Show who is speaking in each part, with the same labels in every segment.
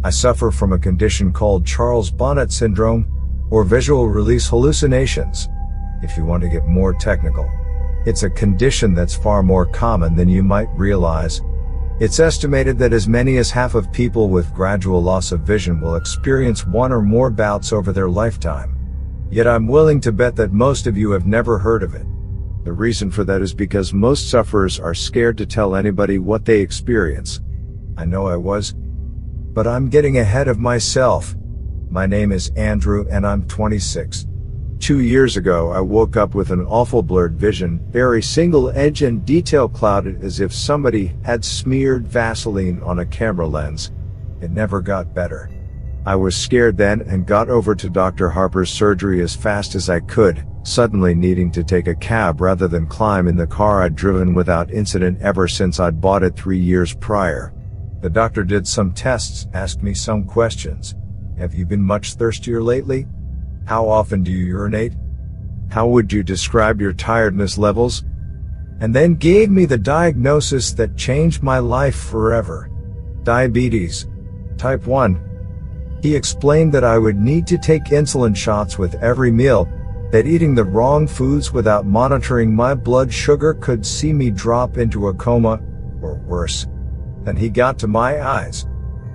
Speaker 1: I suffer from a condition called Charles Bonnet syndrome, or visual release hallucinations, if you want to get more technical. It's a condition that's far more common than you might realize. It's estimated that as many as half of people with gradual loss of vision will experience one or more bouts over their lifetime. Yet I'm willing to bet that most of you have never heard of it. The reason for that is because most sufferers are scared to tell anybody what they experience. I know I was. But I'm getting ahead of myself. My name is Andrew and I'm 26. 2 years ago I woke up with an awful blurred vision, very single edge and detail clouded as if somebody had smeared Vaseline on a camera lens. It never got better. I was scared then and got over to Dr. Harper's surgery as fast as I could, suddenly needing to take a cab rather than climb in the car I'd driven without incident ever since I'd bought it 3 years prior. The doctor did some tests, asked me some questions. Have you been much thirstier lately? How often do you urinate? How would you describe your tiredness levels? And then gave me the diagnosis that changed my life forever. Diabetes. Type 1. He explained that I would need to take insulin shots with every meal, that eating the wrong foods without monitoring my blood sugar could see me drop into a coma, or worse. Then he got to my eyes.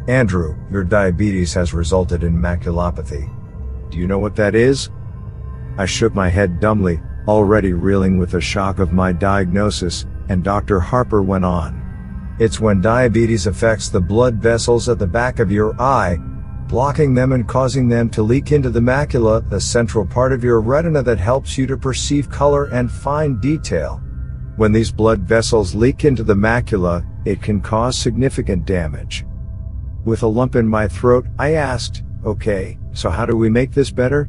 Speaker 1: Andrew, your diabetes has resulted in maculopathy. Do you know what that is? I shook my head dumbly, already reeling with the shock of my diagnosis, and Dr. Harper went on. It's when diabetes affects the blood vessels at the back of your eye, blocking them and causing them to leak into the macula, the central part of your retina that helps you to perceive color and fine detail. When these blood vessels leak into the macula, it can cause significant damage. With a lump in my throat, I asked, "Okay, so how do we make this better?"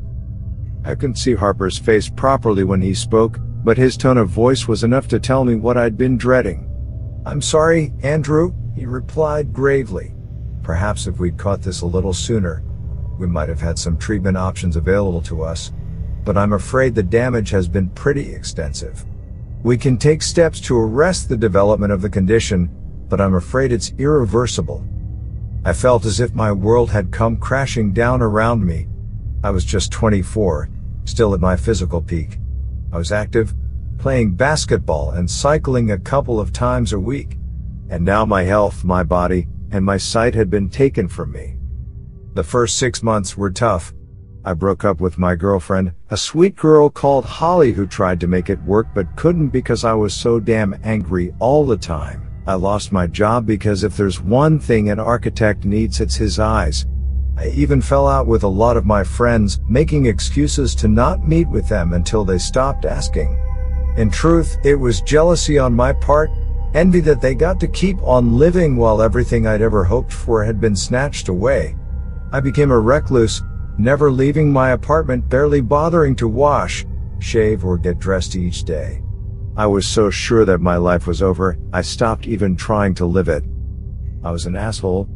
Speaker 1: I couldn't see Harper's face properly when he spoke, but his tone of voice was enough to tell me what I'd been dreading. "I'm sorry, Andrew," he replied gravely. "Perhaps if we'd caught this a little sooner, we might have had some treatment options available to us. But I'm afraid the damage has been pretty extensive. We can take steps to arrest the development of the condition, but I'm afraid it's irreversible." I felt as if my world had come crashing down around me. I was just 24, still at my physical peak. I was active, playing basketball and cycling a couple of times a week. And now my health, my body, and my sight had been taken from me. The first 6 months were tough. I broke up with my girlfriend, a sweet girl called Holly who tried to make it work but couldn't because I was so damn angry all the time. I lost my job because if there's one thing an architect needs, it's his eyes. I even fell out with a lot of my friends, making excuses to not meet with them until they stopped asking. In truth, it was jealousy on my part, envy that they got to keep on living while everything I'd ever hoped for had been snatched away. I became a recluse, never leaving my apartment, barely bothering to wash, shave, or get dressed each day. I was so sure that my life was over, I stopped even trying to live it. I was an asshole.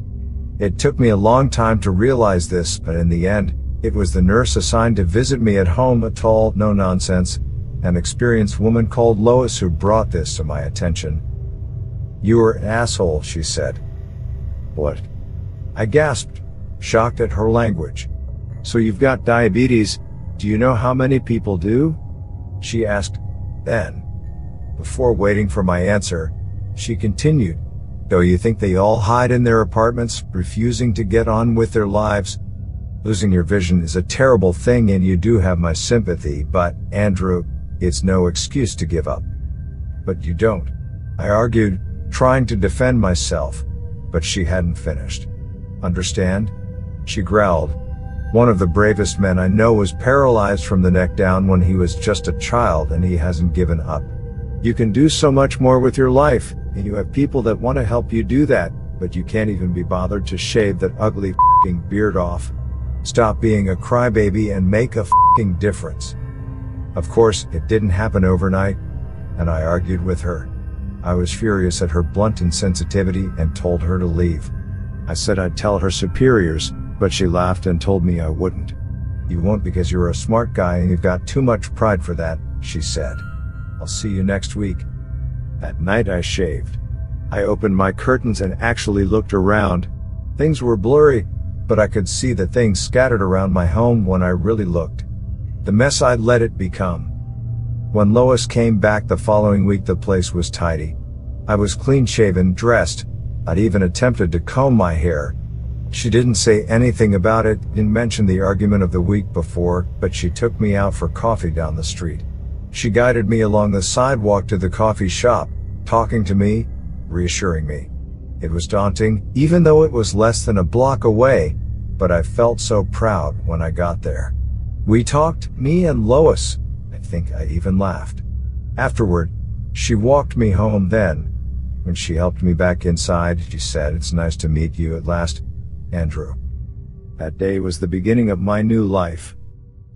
Speaker 1: It took me a long time to realize this, but in the end, it was the nurse assigned to visit me at home, a tall, no-nonsense, an experienced woman called Lois, who brought this to my attention. "You're an asshole," she said. "What?" I gasped, shocked at her language. "So you've got diabetes. Do you know how many people do?" she asked. Then, before waiting for my answer, she continued, "Don't you think they all hide in their apartments, refusing to get on with their lives? Losing your vision is a terrible thing and you do have my sympathy, but, Andrew, it's no excuse to give up." "But you don't," I argued, trying to defend myself, but she hadn't finished. "Understand?" she growled. "One of the bravest men I know was paralyzed from the neck down when he was just a child, and he hasn't given up. You can do so much more with your life, and you have people that want to help you do that, but you can't even be bothered to shave that ugly f***ing beard off. Stop being a crybaby and make a f***ing difference." Of course, it didn't happen overnight, and I argued with her. I was furious at her blunt insensitivity and told her to leave. I said I'd tell her superiors, but she laughed and told me I wouldn't. "You won't because you're a smart guy and you've got too much pride for that," she said. "I'll see you next week." That night I shaved. I opened my curtains and actually looked around. Things were blurry, but I could see the things scattered around my home when I really looked. The mess I'd let it become. When Lois came back the following week, the place was tidy. I was clean-shaven, dressed. I'd even attempted to comb my hair. She didn't say anything about it, didn't mention the argument of the week before, but she took me out for coffee down the street. She guided me along the sidewalk to the coffee shop, talking to me, reassuring me. It was daunting, even though it was less than a block away, but I felt so proud when I got there. We talked, me and Lois. I think I even laughed. Afterward, she walked me home. Then, when she helped me back inside, she said, "It's nice to meet you at last, Andrew." That day was the beginning of my new life.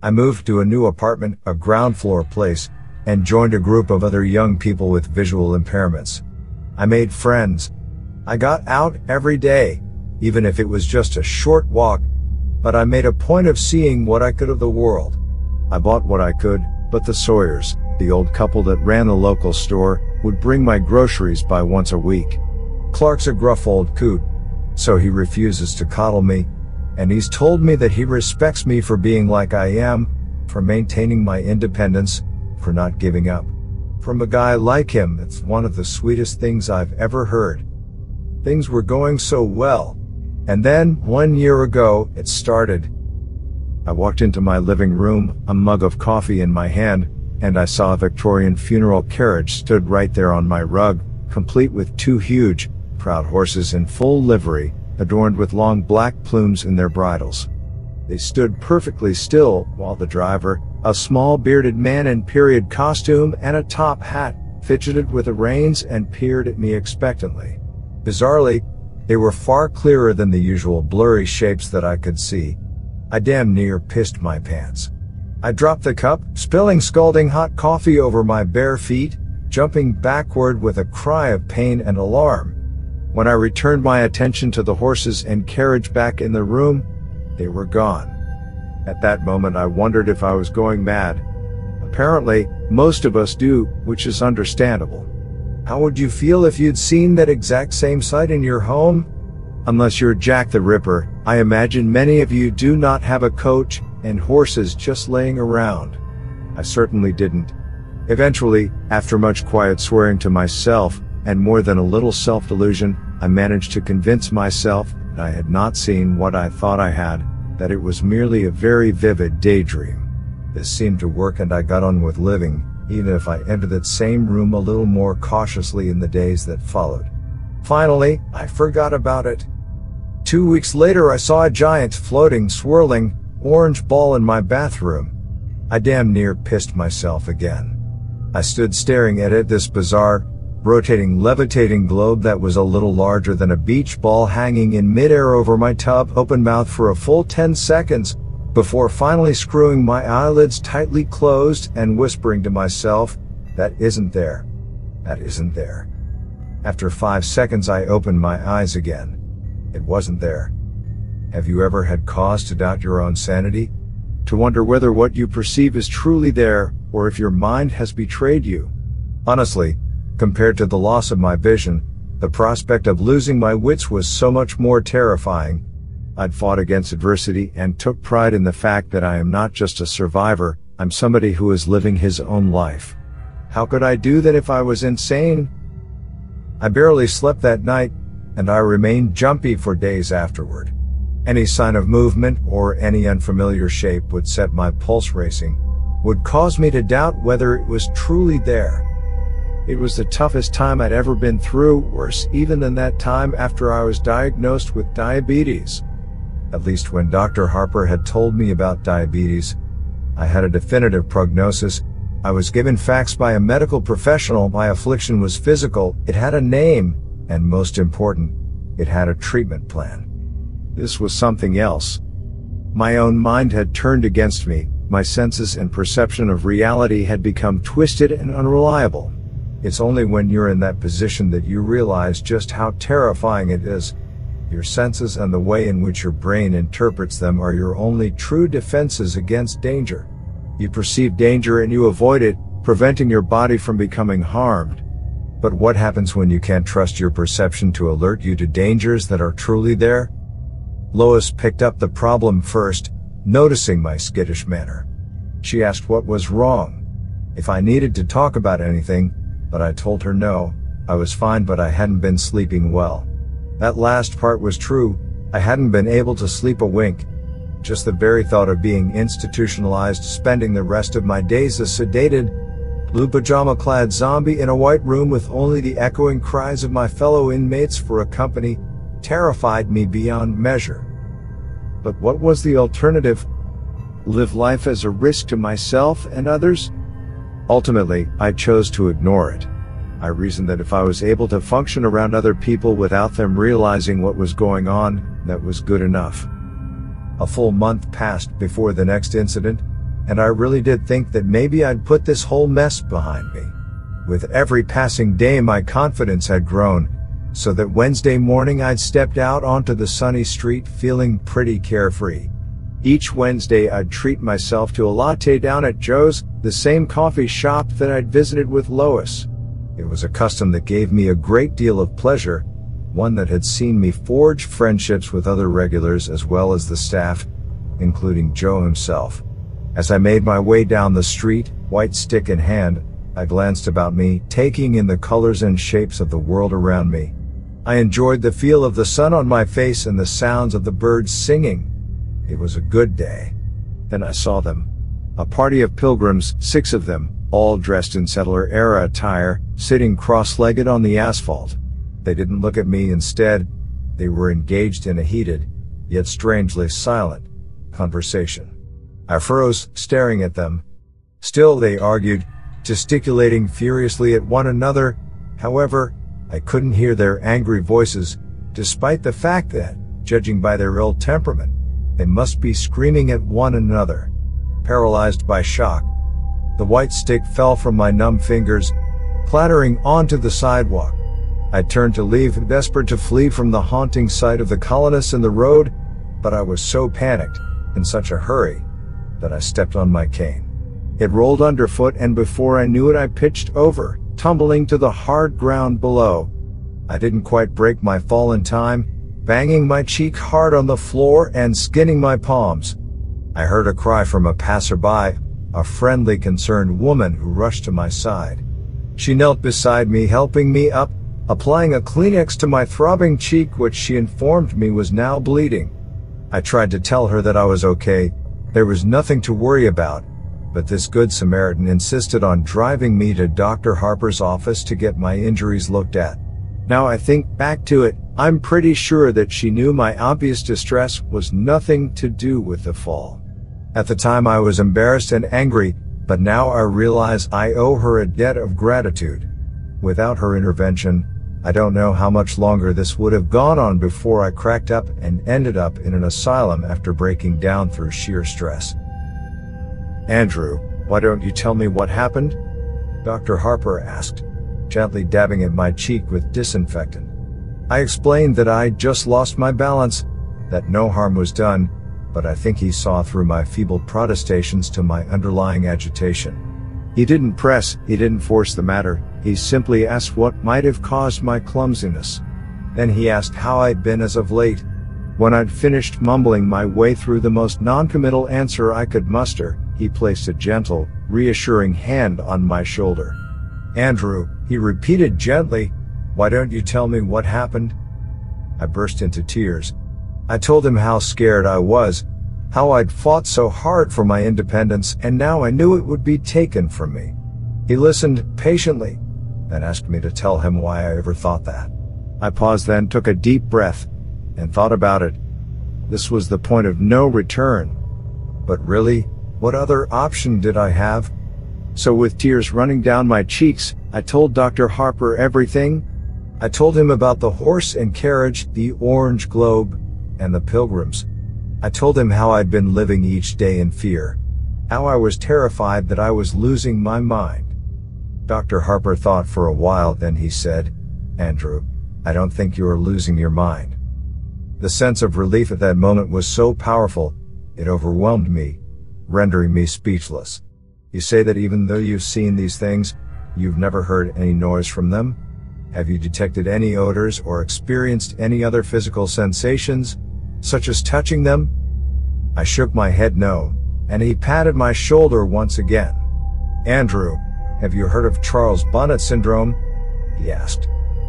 Speaker 1: I moved to a new apartment, a ground floor place, and joined a group of other young people with visual impairments. I made friends. I got out every day, even if it was just a short walk, but I made a point of seeing what I could of the world. I bought what I could, but the Sawyers, the old couple that ran the local store, would bring my groceries by once a week. Clark's a gruff old coot, so he refuses to coddle me, and he's told me that he respects me for being like I am, for maintaining my independence, for not giving up. From a guy like him, it's one of the sweetest things I've ever heard. Things were going so well. And then, 1 year ago, it started. I walked into my living room, a mug of coffee in my hand, and I saw a Victorian funeral carriage stood right there on my rug, complete with two huge, proud horses in full livery, adorned with long black plumes in their bridles. They stood perfectly still, while the driver, a small bearded man in period costume and a top hat, fidgeted with the reins and peered at me expectantly. Bizarrely, they were far clearer than the usual blurry shapes that I could see. I damn near pissed my pants. I dropped the cup, spilling scalding hot coffee over my bare feet, jumping backward with a cry of pain and alarm. When I returned my attention to the horses and carriage back in the room, they were gone. At that moment I wondered if I was going mad. Apparently, most of us do, which is understandable. How would you feel if you'd seen that exact same sight in your home? Unless you're Jack the Ripper, I imagine many of you do not have a coach and horses just laying around. I certainly didn't. Eventually, after much quiet swearing to myself, and more than a little self-delusion, I managed to convince myself that I had not seen what I thought I had, that it was merely a very vivid daydream. This seemed to work, and I got on with living, even if I entered that same room a little more cautiously in the days that followed. Finally, I forgot about it. 2 weeks later, I saw a giant, floating, swirling, orange ball in my bathroom. I damn near pissed myself again. I stood staring at it, this bizarre, rotating, levitating globe that was a little larger than a beach ball, hanging in midair over my tub, open-mouthed for a full 10 seconds, before finally screwing my eyelids tightly closed and whispering to myself, "That isn't there. That isn't there." After 5 seconds, I opened my eyes again. It wasn't there. Have you ever had cause to doubt your own sanity? To wonder whether what you perceive is truly there, or if your mind has betrayed you? Honestly, compared to the loss of my vision, the prospect of losing my wits was so much more terrifying. I'd fought against adversity and took pride in the fact that I am not just a survivor, I'm somebody who is living his own life. How could I do that if I was insane? I barely slept that night, and I remained jumpy for days afterward. Any sign of movement or any unfamiliar shape would set my pulse racing, would cause me to doubt whether it was truly there. It was the toughest time I'd ever been through, worse even than that time after I was diagnosed with diabetes. At least when Dr. Harper had told me about diabetes, I had a definitive prognosis. I was given facts by a medical professional. My affliction was physical, it had a name, and most important, it had a treatment plan. This was something else. My own mind had turned against me, my senses and perception of reality had become twisted and unreliable. It's only when you're in that position that you realize just how terrifying it is. Your senses and the way in which your brain interprets them are your only true defenses against danger. You perceive danger and you avoid it, preventing your body from becoming harmed. But what happens when you can't trust your perception to alert you to dangers that are truly there? Lois picked up the problem first, noticing my skittish manner. She asked what was wrong, if I needed to talk about anything, but I told her no, I was fine but I hadn't been sleeping well. That last part was true, I hadn't been able to sleep a wink. Just the very thought of being institutionalized, spending the rest of my days a sedated, blue pajama-clad zombie in a white room with only the echoing cries of my fellow inmates for a company, terrified me beyond measure. But what was the alternative? Live life as a risk to myself and others? Ultimately, I chose to ignore it. I reasoned that if I was able to function around other people without them realizing what was going on, that was good enough. A full month passed before the next incident, and I really did think that maybe I'd put this whole mess behind me. With every passing day my confidence had grown, so that Wednesday morning I'd stepped out onto the sunny street feeling pretty carefree. Each Wednesday I'd treat myself to a latte down at Joe's, the same coffee shop that I'd visited with Lois. It was a custom that gave me a great deal of pleasure, one that had seen me forge friendships with other regulars as well as the staff, including Joe himself. As I made my way down the street, white stick in hand, I glanced about me, taking in the colors and shapes of the world around me. I enjoyed the feel of the sun on my face and the sounds of the birds singing. It was a good day. Then I saw them. A party of pilgrims, 6 of them, all dressed in settler-era attire, sitting cross-legged on the asphalt. They didn't look at me. Instead, they were engaged in a heated, yet strangely silent, conversation. I froze, staring at them. Still they argued, gesticulating furiously at one another. However, I couldn't hear their angry voices, despite the fact that, judging by their ill temperament, they must be screaming at one another. Paralyzed by shock, the white stick fell from my numb fingers, clattering onto the sidewalk. I turned to leave, desperate to flee from the haunting sight of the colonists in the road, but I was so panicked, in such a hurry, that I stepped on my cane. It rolled underfoot, and before I knew it I pitched over, tumbling to the hard ground below. I didn't quite break my fall in time, banging my cheek hard on the floor and skinning my palms. I heard a cry from a passerby, a friendly, concerned woman who rushed to my side. She knelt beside me, helping me up, applying a Kleenex to my throbbing cheek, which she informed me was now bleeding. I tried to tell her that I was okay, there was nothing to worry about, but this good Samaritan insisted on driving me to Dr. Harper's office to get my injuries looked at. Now I think back to it, I'm pretty sure that she knew my obvious distress was nothing to do with the fall. At the time I was embarrassed and angry, but now I realize I owe her a debt of gratitude. Without her intervention, I don't know how much longer this would have gone on before I cracked up and ended up in an asylum after breaking down through sheer stress. Andrew, why don't you tell me what happened? Dr. Harper asked, gently dabbing at my cheek with disinfectant. I explained that I'd just lost my balance, that no harm was done, but I think he saw through my feeble protestations to my underlying agitation. He didn't press, he didn't force the matter, he simply asked what might have caused my clumsiness. Then he asked how I'd been as of late. When I'd finished mumbling my way through the most noncommittal answer I could muster, he placed a gentle, reassuring hand on my shoulder. Andrew, he repeated gently, why don't you tell me what happened? I burst into tears. I told him how scared I was, how I'd fought so hard for my independence, and now I knew it would be taken from me. He listened patiently, then asked me to tell him why I ever thought that. I paused, then took a deep breath, and thought about it. This was the point of no return. But really, what other option did I have? So with tears running down my cheeks, I told Dr. Harper everything. I told him about the horse and carriage, the orange globe, and the pilgrims. I told him how I'd been living each day in fear, how I was terrified that I was losing my mind. Dr. Harper thought for a while, then he said, Andrew, I don't think you are losing your mind. The sense of relief at that moment was so powerful, it overwhelmed me, rendering me speechless. You say that even though you've seen these things, you've never heard any noise from them? Have you detected any odors or experienced any other physical sensations? such as touching them? I shook my head no, and he patted my shoulder once again. Andrew, have you heard of Charles Bonnet syndrome? He asked.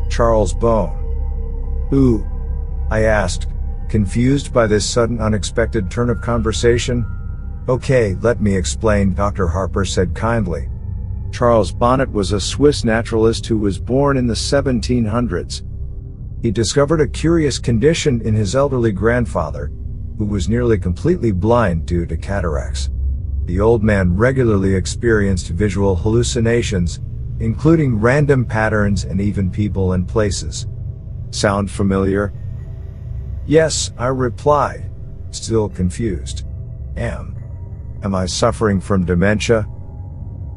Speaker 1: Charles Bone. Who? I asked, confused by this sudden unexpected turn of conversation. Okay, let me explain, Dr. Harper said kindly. Charles Bonnet was a Swiss naturalist who was born in the 1700s. He discovered a curious condition in his elderly grandfather, who was nearly completely blind due to cataracts. The old man regularly experienced visual hallucinations, including random patterns and even people and places. Sound familiar? Yes, I replied, still confused. Am I suffering from dementia?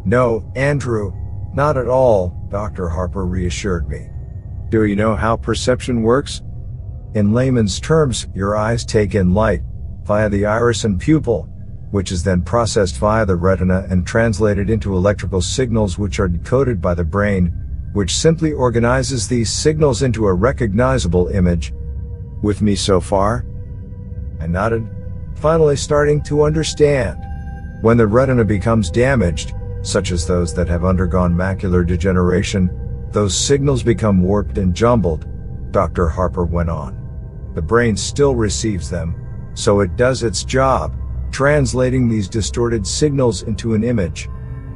Speaker 1: No, Andrew, not at all, Dr. Harper reassured me. Do you know how perception works? In layman's terms, your eyes take in light via the iris and pupil, which is then processed via the retina and translated into electrical signals which are decoded by the brain, which simply organizes these signals into a recognizable image. With me so far? I nodded, finally starting to understand. When the retina becomes damaged, such as those that have undergone macular degeneration, those signals become warped and jumbled, Dr. Harper went on. The brain still receives them, so it does its job, translating these distorted signals into an image.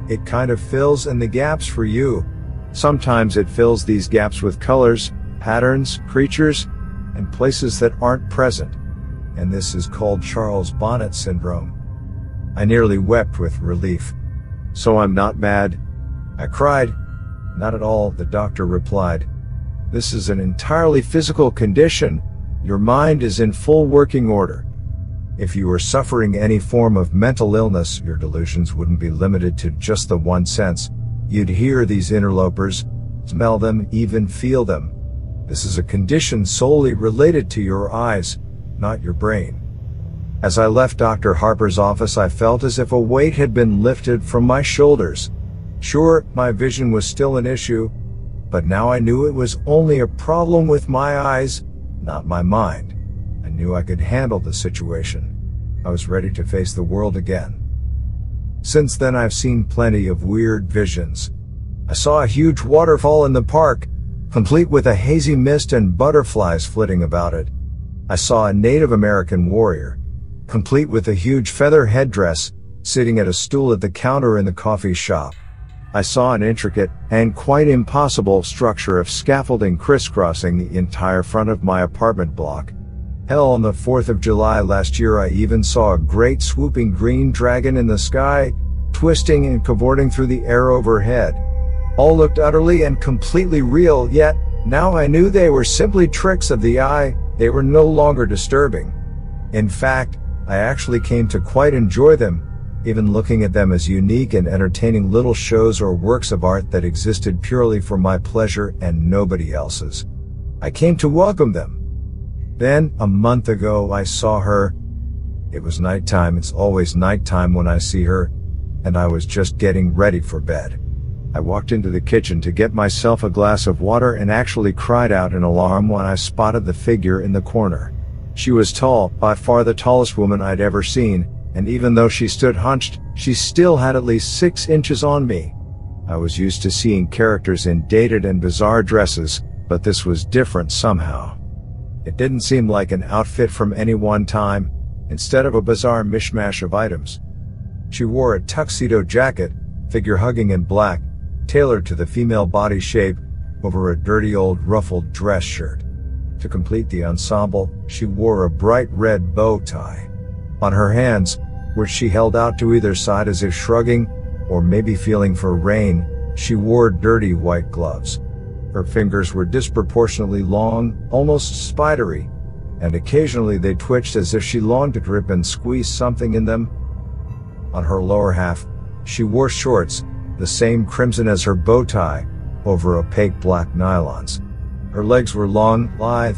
Speaker 1: It kind of fills in the gaps for you. Sometimes it fills these gaps with colors, patterns, creatures, and places that aren't present. And this is called Charles Bonnet syndrome. I nearly wept with relief. So I'm not mad? I cried. Not at all, the doctor replied. This is an entirely physical condition. Your mind is in full working order. If you were suffering any form of mental illness, your delusions wouldn't be limited to just the one sense. You'd hear these interlopers, smell them, even feel them. This is a condition solely related to your eyes, not your brain. As I left Dr. Harper's office, I felt as if a weight had been lifted from my shoulders. Sure, my vision was still an issue, but now I knew it was only a problem with my eyes, not my mind. I knew I could handle the situation. I was ready to face the world again. Since then, I've seen plenty of weird visions. I saw a huge waterfall in the park, complete with a hazy mist and butterflies flitting about it. I saw a Native American warrior, complete with a huge feather headdress, sitting at a stool at the counter in the coffee shop. I saw an intricate and quite impossible structure of scaffolding crisscrossing the entire front of my apartment block. Hell, on the 4th of July last year, I even saw a great swooping green dragon in the sky, twisting and cavorting through the air overhead. All looked utterly and completely real, yet now I knew they were simply tricks of the eye. They were no longer disturbing. In fact, I actually came to quite enjoy them, even looking at them as unique and entertaining little shows or works of art that existed purely for my pleasure and nobody else's. I came to welcome them. Then, a month ago, I saw her. It was nighttime. It's always nighttime when I see her, and I was just getting ready for bed. I walked into the kitchen to get myself a glass of water and actually cried out in alarm when I spotted the figure in the corner. She was tall, by far the tallest woman I'd ever seen, and even though she stood hunched, she still had at least 6 inches on me. I was used to seeing characters in dated and bizarre dresses, but this was different somehow. It didn't seem like an outfit from any one time, instead of a bizarre mishmash of items. She wore a tuxedo jacket, figure-hugging in black, tailored to the female body shape, over a dirty old ruffled dress shirt. To complete the ensemble, she wore a bright red bow tie. On her hands, which she held out to either side as if shrugging, or maybe feeling for rain, she wore dirty white gloves. Her fingers were disproportionately long, almost spidery, and occasionally they twitched as if she longed to grip and squeeze something in them. On her lower half, she wore shorts, the same crimson as her bow tie, over opaque black nylons. Her legs were long, lithe,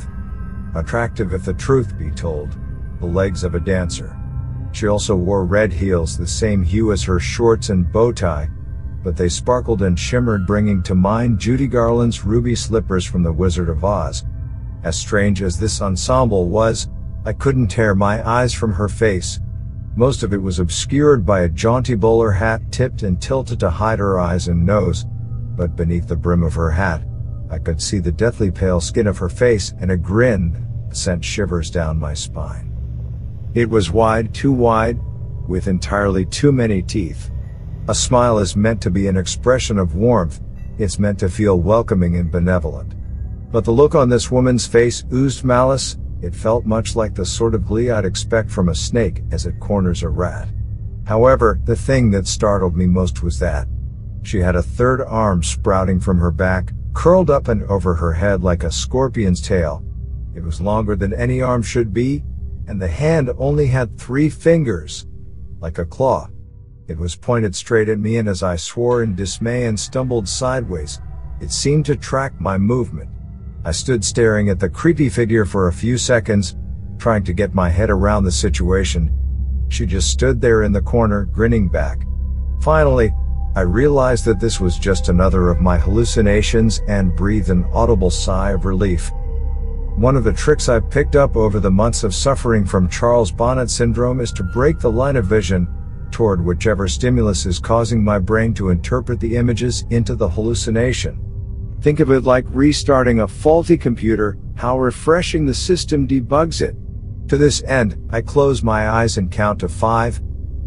Speaker 1: attractive if the truth be told, the legs of a dancer. She also wore red heels, the same hue as her shorts and bow tie, but they sparkled and shimmered, bringing to mind Judy Garland's ruby slippers from The Wizard of Oz. As strange as this ensemble was, I couldn't tear my eyes from her face. Most of it was obscured by a jaunty bowler hat tipped and tilted to hide her eyes and nose, but beneath the brim of her hat, I could see the deathly pale skin of her face and a grin that sent shivers down my spine. It was wide, too wide, with entirely too many teeth. A smile is meant to be an expression of warmth, it's meant to feel welcoming and benevolent. But the look on this woman's face oozed malice. It felt much like the sort of glee I'd expect from a snake as it corners a rat. However, the thing that startled me most was that she had a third arm sprouting from her back, curled up and over her head like a scorpion's tail. It was longer than any arm should be, and the hand only had 3 fingers, like a claw. It was pointed straight at me, and as I swore in dismay and stumbled sideways, it seemed to track my movement. I stood staring at the creepy figure for a few seconds, trying to get my head around the situation. She just stood there in the corner, grinning back. Finally, I realized that this was just another of my hallucinations and breathed an audible sigh of relief. One of the tricks I've picked up over the months of suffering from Charles Bonnet syndrome is to break the line of vision toward whichever stimulus is causing my brain to interpret the images into the hallucination. Think of it like restarting a faulty computer, how refreshing the system debugs it. To this end, I close my eyes and count to 5,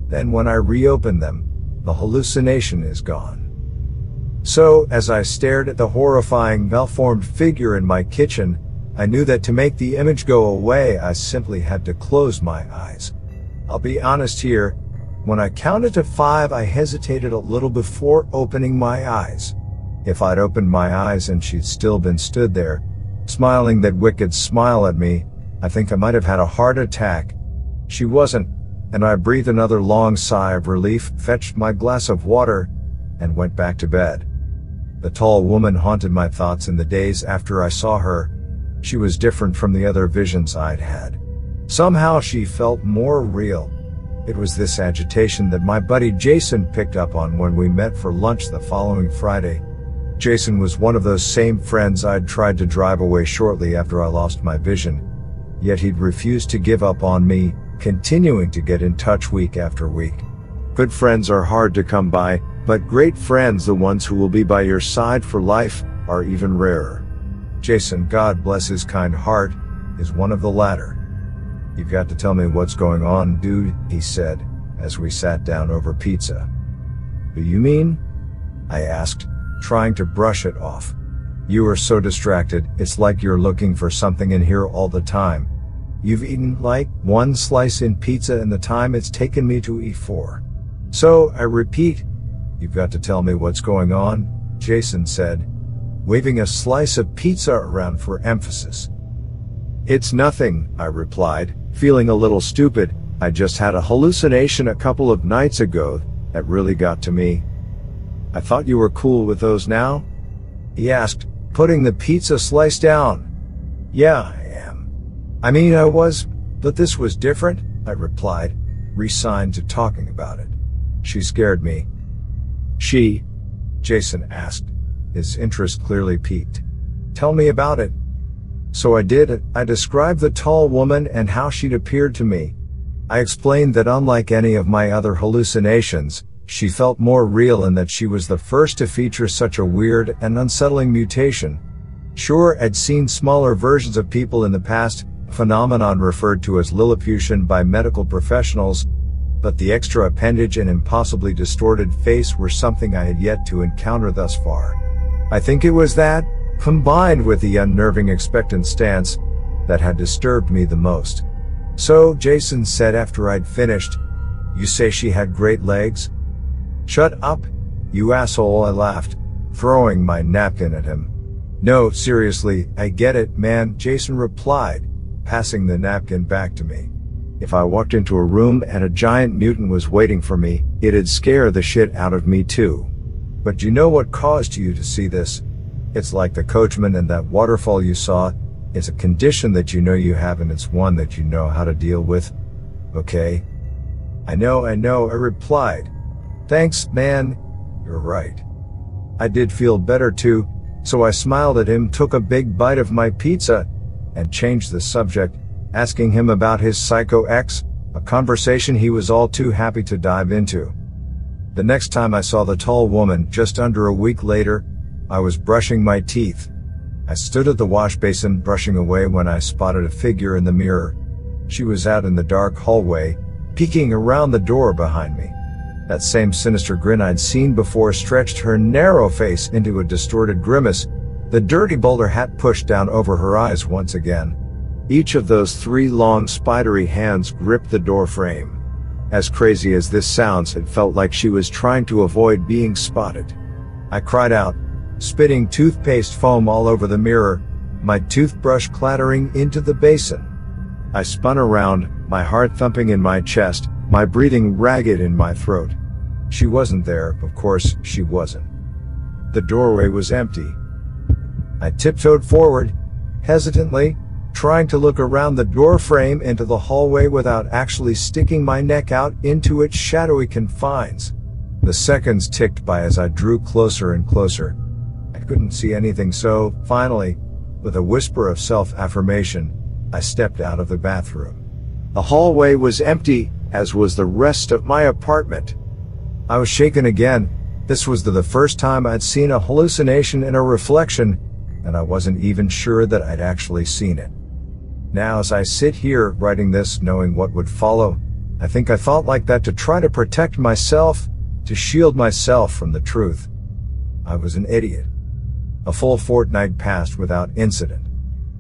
Speaker 1: then when I reopen them, the hallucination is gone. So, as I stared at the horrifying malformed figure in my kitchen, I knew that to make the image go away, I simply had to close my eyes. I'll be honest here, when I counted to 5, I hesitated a little before opening my eyes. If I'd opened my eyes and she'd still been stood there, smiling that wicked smile at me, I think I might have had a heart attack. She wasn't, and I breathed another long sigh of relief, fetched my glass of water, and went back to bed. The tall woman haunted my thoughts in the days after I saw her. She was different from the other visions I'd had. Somehow she felt more real. It was this agitation that my buddy Jason picked up on when we met for lunch the following Friday. Jason was one of those same friends I'd tried to drive away shortly after I lost my vision. Yet he'd refused to give up on me, continuing to get in touch week after week. Good friends are hard to come by, but great friends, the ones who will be by your side for life, are even rarer. Jason, God bless his kind heart, is one of the latter. "You've got to tell me what's going on, dude," he said, as we sat down over pizza. "Do you mean?" I asked, trying to brush it off. "You are so distracted, it's like you're looking for something in here all the time. You've eaten, like, 1 slice in pizza in the time it's taken me to eat 4. So, I repeat, you've got to tell me what's going on," Jason said, waving a slice of pizza around for emphasis. "It's nothing," I replied, feeling a little stupid. "I just had a hallucination a couple of nights ago that really got to me." "I thought you were cool with those now?" he asked, putting the pizza slice down. "Yeah, I am. I mean, I was, but this was different," I replied, resigned to talking about it. "She scared me." "She?" Jason asked, his interest clearly piqued. "Tell me about it." So I did. I described the tall woman and how she'd appeared to me. I explained that unlike any of my other hallucinations, she felt more real and that she was the first to feature such a weird and unsettling mutation. Sure, I'd seen smaller versions of people in the past, a phenomenon referred to as Lilliputian by medical professionals, but the extra appendage and impossibly distorted face were something I had yet to encounter thus far. I think it was that, combined with the unnerving expectant stance, that had disturbed me the most. "So," Jason said after I'd finished, "you say she had great legs?" "Shut up, you asshole," I laughed, throwing my napkin at him. "No, seriously, I get it, man," Jason replied, passing the napkin back to me. "If I walked into a room and a giant mutant was waiting for me, it'd scare the shit out of me too. But you know what caused you to see this? It's like the coachman and that waterfall you saw. It's a condition that you know you have, and it's one that you know how to deal with. Okay?" I know, I replied. "Thanks, man. You're right." I did feel better too, so I smiled at him, took a big bite of my pizza, and changed the subject. asking him about his psycho ex, a conversation he was all too happy to dive into. The next time I saw the tall woman, just under a week later, I was brushing my teeth. I stood at the wash basin brushing away when I spotted a figure in the mirror. She was out in the dark hallway, peeking around the door behind me. That same sinister grin I'd seen before stretched her narrow face into a distorted grimace, the dirty bowler hat pushed down over her eyes once again. Each of those 3 long spidery hands gripped the door frame. As crazy as this sounds, it felt like she was trying to avoid being spotted. I cried out, spitting toothpaste foam all over the mirror, my toothbrush clattering into the basin. I spun around, my heart thumping in my chest, my breathing ragged in my throat. She wasn't there, of course she wasn't. The doorway was empty. I tiptoed forward, hesitantly, trying to look around the door frame into the hallway without actually sticking my neck out into its shadowy confines. The seconds ticked by as I drew closer and closer. I couldn't see anything, so, finally, with a whisper of self-affirmation, I stepped out of the bathroom. The hallway was empty, as was the rest of my apartment. I was shaken again. This was the first time I'd seen a hallucination in a reflection, and I wasn't even sure that I'd actually seen it. Now as I sit here writing this, knowing what would follow, I think I thought like that to try to protect myself, to shield myself from the truth. I was an idiot. A full fortnight passed without incident.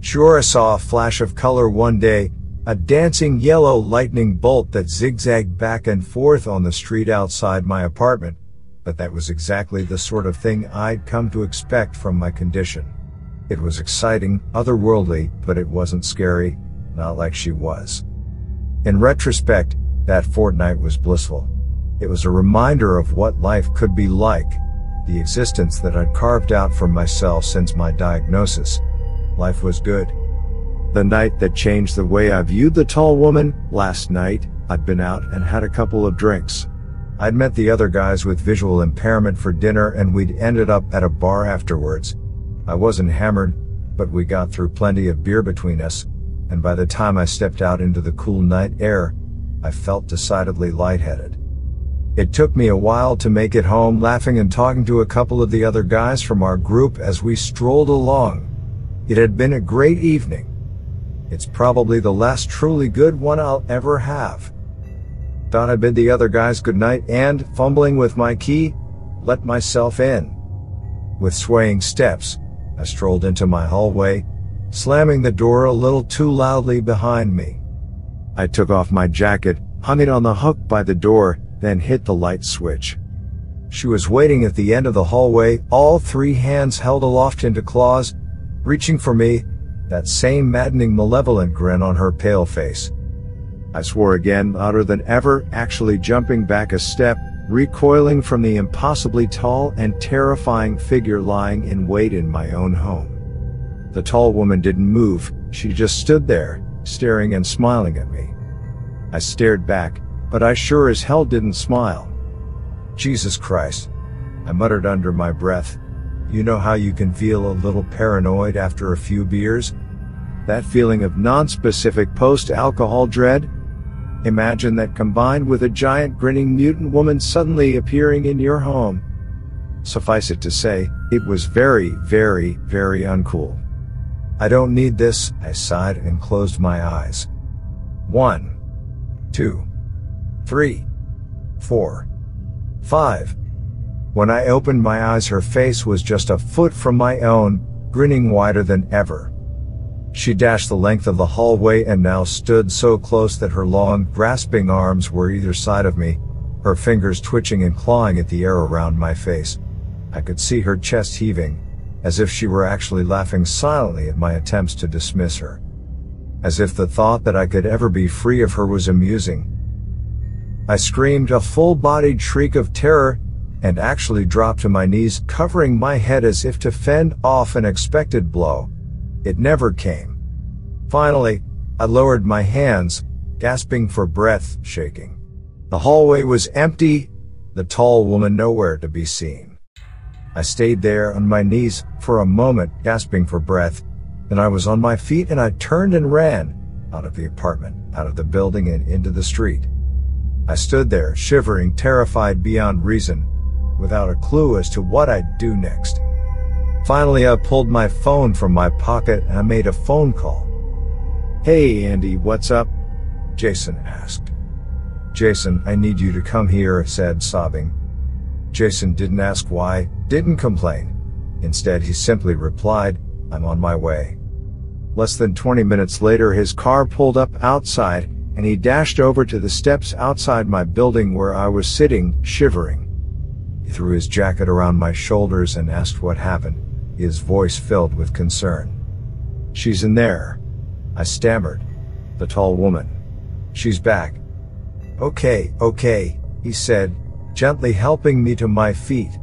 Speaker 1: Sure, I saw a flash of color one day, a dancing yellow lightning bolt that zigzagged back and forth on the street outside my apartment, but that was exactly the sort of thing I'd come to expect from my condition. It was exciting, otherworldly, but it wasn't scary, not like she was. In retrospect, that fortnight was blissful. It was a reminder of what life could be like, the existence that I'd carved out for myself since my diagnosis. Life was good. The night that changed the way I viewed the tall woman, last night, I'd been out and had a couple of drinks. I'd met the other guys with visual impairment for dinner and we'd ended up at a bar afterwards. I wasn't hammered, but we got through plenty of beer between us, and by the time I stepped out into the cool night air, I felt decidedly lightheaded. It took me a while to make it home, laughing and talking to a couple of the other guys from our group as we strolled along. It had been a great evening. It's probably the last truly good one I'll ever have. Thought I'd bid the other guys goodnight and, fumbling with my key, let myself in. With swaying steps, I strolled into my hallway, slamming the door a little too loudly behind me. I took off my jacket, hung it on the hook by the door, then hit the light switch. She was waiting at the end of the hallway, all 3 hands held aloft into claws, reaching for me, that same maddening malevolent grin on her pale face. I swore again, louder than ever, actually jumping back a step, recoiling from the impossibly tall and terrifying figure lying in wait in my own home. The tall woman didn't move, she just stood there, staring and smiling at me. I stared back, but I sure as hell didn't smile. Jesus Christ, I muttered under my breath. You know how you can feel a little paranoid after a few beers? That feeling of non-specific post-alcohol dread? Imagine that combined with a giant grinning mutant woman suddenly appearing in your home. Suffice it to say, it was very, very, very uncool. I don't need this, I sighed and closed my eyes. 1, 2, 3, 4, 5. When I opened my eyes, her face was just a foot from my own, grinning wider than ever. She dashed the length of the hallway and now stood so close that her long, grasping arms were either side of me, her fingers twitching and clawing at the air around my face. I could see her chest heaving, as if she were actually laughing silently at my attempts to dismiss her. As if the thought that I could ever be free of her was amusing. I screamed a full-bodied shriek of terror, and actually dropped to my knees, covering my head as if to fend off an expected blow. It never came. Finally, I lowered my hands, gasping for breath, shaking. The hallway was empty, the tall woman nowhere to be seen. I stayed there on my knees for a moment, gasping for breath, then I was on my feet and I turned and ran, out of the apartment, out of the building and into the street. I stood there, shivering, terrified beyond reason, without a clue as to what I'd do next. Finally, I pulled my phone from my pocket and I made a phone call. "Hey Andy, what's up?" Jason asked. "Jason, I need you to come here," I said, sobbing. Jason didn't ask why, didn't complain. Instead, he simply replied, "I'm on my way." Less than 20 minutes later, his car pulled up outside, and he dashed over to the steps outside my building where I was sitting, shivering. He threw his jacket around my shoulders and asked what happened, his voice filled with concern. "She's in there," I stammered. "The tall woman. She's back." Okay, he said, gently helping me to my feet.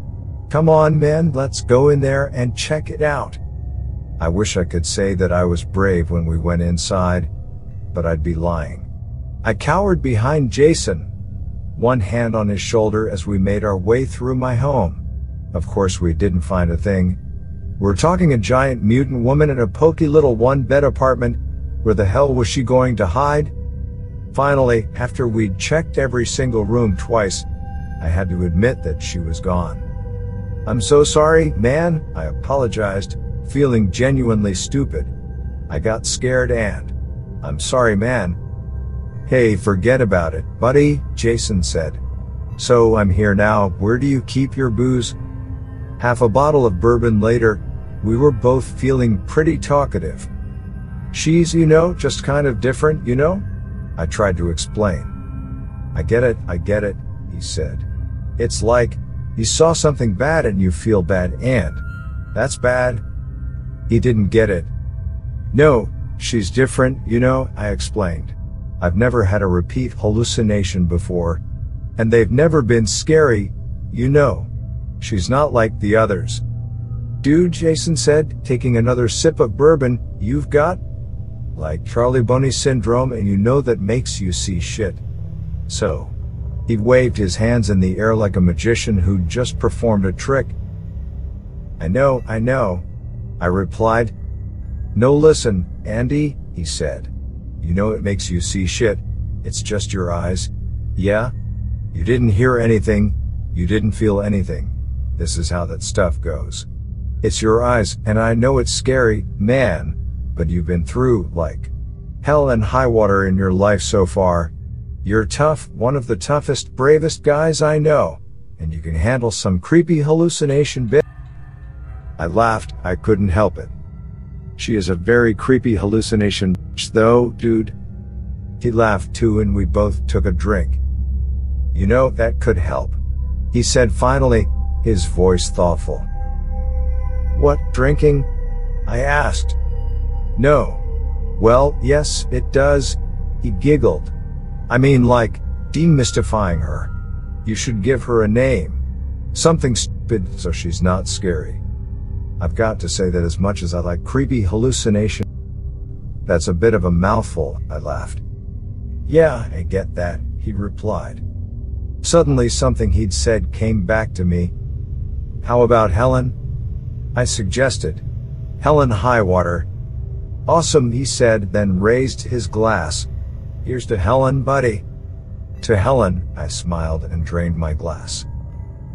Speaker 1: "Come on, man, let's go in there and check it out." I wish I could say that I was brave when we went inside, but I'd be lying. I cowered behind Jason, one hand on his shoulder as we made our way through my home. Of course, we didn't find a thing. We're talking a giant mutant woman in a poky little one-bed apartment. Where the hell was she going to hide? Finally, after we'd checked every single room twice, I had to admit that she was gone. "I'm so sorry, man," I apologized, feeling genuinely stupid. "I got scared and..." "I'm sorry, man." "Hey, forget about it, buddy," Jason said. "So I'm here now, where do you keep your booze?" Half a bottle of bourbon later, we were both feeling pretty talkative. "She's, just kind of different, I tried to explain. I get it, he said. "It's like, you saw something bad and you feel bad and, that's bad." He didn't get it. "No, she's different, I explained. "I've never had a repeat hallucination before, and they've never been scary, She's not like the others." "Dude," Jason said, taking another sip of bourbon, "you've got, like Charlie Bonnet syndrome, and that makes you see shit. So." He waved his hands in the air like a magician who'd just performed a trick. I know, I replied. "No, listen, Andy," he said. "It makes you see shit. It's just your eyes. Yeah? You didn't hear anything. You didn't feel anything. This is how that stuff goes. It's your eyes, and I know it's scary, man, but you've been through, like, hell and high water in your life so far. You're tough, one of the toughest, bravest guys I know, and you can handle some creepy hallucination bit." I laughed, I couldn't help it. "She is a very creepy hallucination bitch though, dude." He laughed too and we both took a drink. "That could help," he said finally, his voice thoughtful. "What, drinking?" I asked. "No." "Well, yes, it does," he giggled. "I mean, like, demystifying her. You should give her a name. Something stupid so she's not scary." I've got to say that as much as I like creepy hallucination, that's a bit of a mouthful, I laughed. "Yeah, I get that," he replied. Suddenly something he'd said came back to me. "How about Helen?" I suggested. "Helen Highwater." "Awesome," he said, then raised his glass. "Here's to Helen, buddy." "To Helen," I smiled and drained my glass.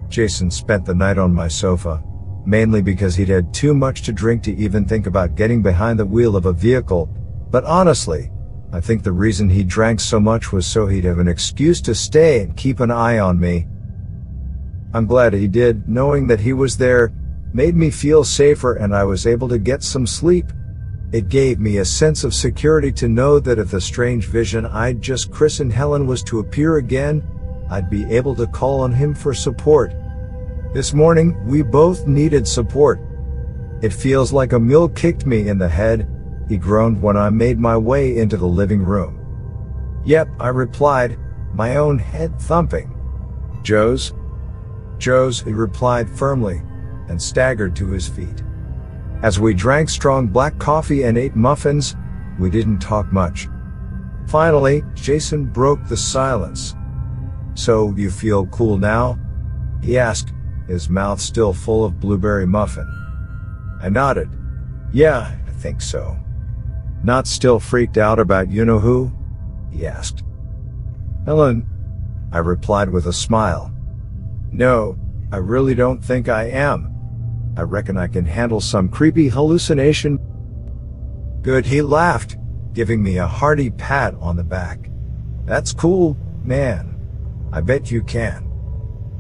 Speaker 1: Jason spent the night on my sofa, mainly because he'd had too much to drink to even think about getting behind the wheel of a vehicle, but honestly, I think the reason he drank so much was so he'd have an excuse to stay and keep an eye on me. I'm glad he did. Knowing that he was there made me feel safer and I was able to get some sleep. It gave me a sense of security to know that if the strange vision I'd just christened Helen was to appear again, I'd be able to call on him for support. This morning, we both needed support. "It feels like a mill kicked me in the head," he groaned when I made my way into the living room. "Yep," I replied, my own head thumping. "Joe's?" "Joe's," he replied firmly, and staggered to his feet. As we drank strong black coffee and ate muffins, we didn't talk much. Finally, Jason broke the silence. "So, you feel cool now?" he asked, his mouth still full of blueberry muffin. I nodded. "Yeah, I think so." Not still freaked out about you-know-who? He asked. Helen, I replied with a smile. No, I really don't think I am. I reckon I can handle some creepy hallucination. Good, he laughed, giving me a hearty pat on the back. That's cool, man. I bet you can.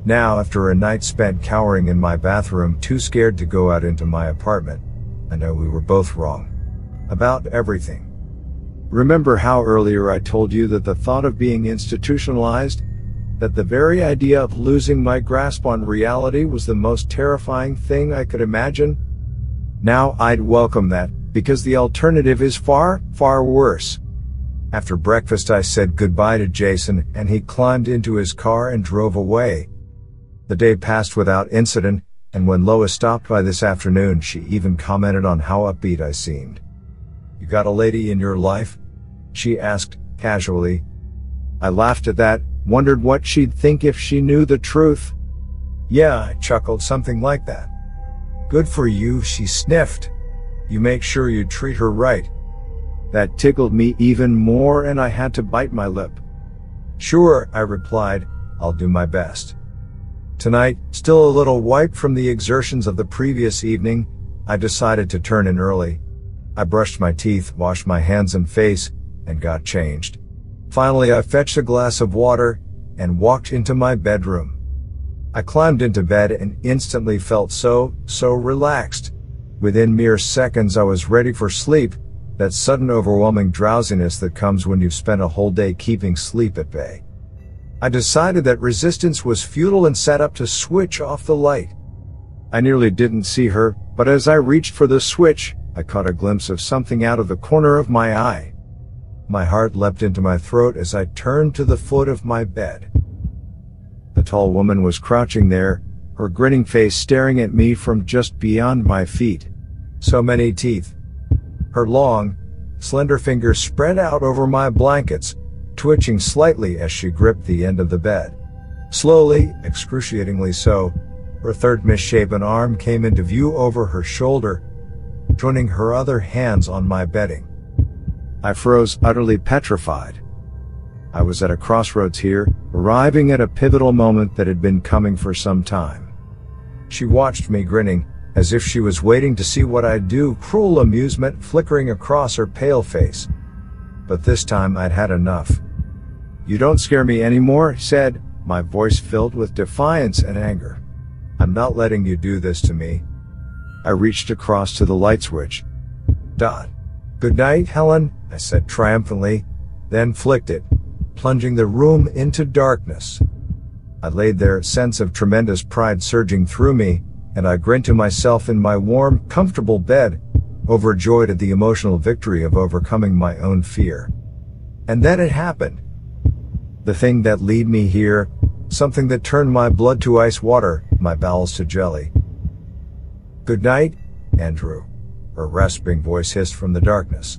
Speaker 1: Now, after a night spent cowering in my bathroom, too scared to go out into my apartment, I know we were both wrong. About everything. Remember how earlier I told you that the thought of being institutionalized, that the very idea of losing my grasp on reality was the most terrifying thing I could imagine? Now I'd welcome that, because the alternative is far, far worse. After breakfast I said goodbye to Jason, and he climbed into his car and drove away. The day passed without incident, and when Lois stopped by this afternoon, she even commented on how upbeat I seemed. You got a lady in your life? She asked, casually. I laughed at that, wondered what she'd think if she knew the truth. Yeah, I chuckled, something like that. Good for you, she sniffed. You make sure you treat her right. That tickled me even more, and I had to bite my lip. Sure, I replied, I'll do my best. Tonight, still a little wiped from the exertions of the previous evening, I decided to turn in early. I brushed my teeth, washed my hands and face, and got changed. Finally, I fetched a glass of water and walked into my bedroom. I climbed into bed and instantly felt so relaxed. Within mere seconds, I was ready for sleep, that sudden overwhelming drowsiness that comes when you've spent a whole day keeping sleep at bay. I decided that resistance was futile and sat up to switch off the light. I nearly didn't see her, but as I reached for the switch, I caught a glimpse of something out of the corner of my eye. My heart leapt into my throat as I turned to the foot of my bed. The tall woman was crouching there, her grinning face staring at me from just beyond my feet. So many teeth. Her long, slender fingers spread out over my blankets, twitching slightly as she gripped the end of the bed. Slowly, excruciatingly so, her third misshapen arm came into view over her shoulder, joining her other hands on my bedding. I froze, utterly petrified. I was at a crossroads here, arriving at a pivotal moment that had been coming for some time. She watched me grinning, as if she was waiting to see what I'd do, cruel amusement flickering across her pale face. But this time I'd had enough. You don't scare me anymore, he said, my voice filled with defiance and anger. I'm not letting you do this to me. I reached across to the light switch. Good night, Helen, I said triumphantly, then flicked it, plunging the room into darkness. I laid there, a sense of tremendous pride surging through me, and I grinned to myself in my warm, comfortable bed, overjoyed at the emotional victory of overcoming my own fear. And then it happened. The thing that led me here, something that turned my blood to ice water, my bowels to jelly. Good night, Andrew, her rasping voice hissed from the darkness.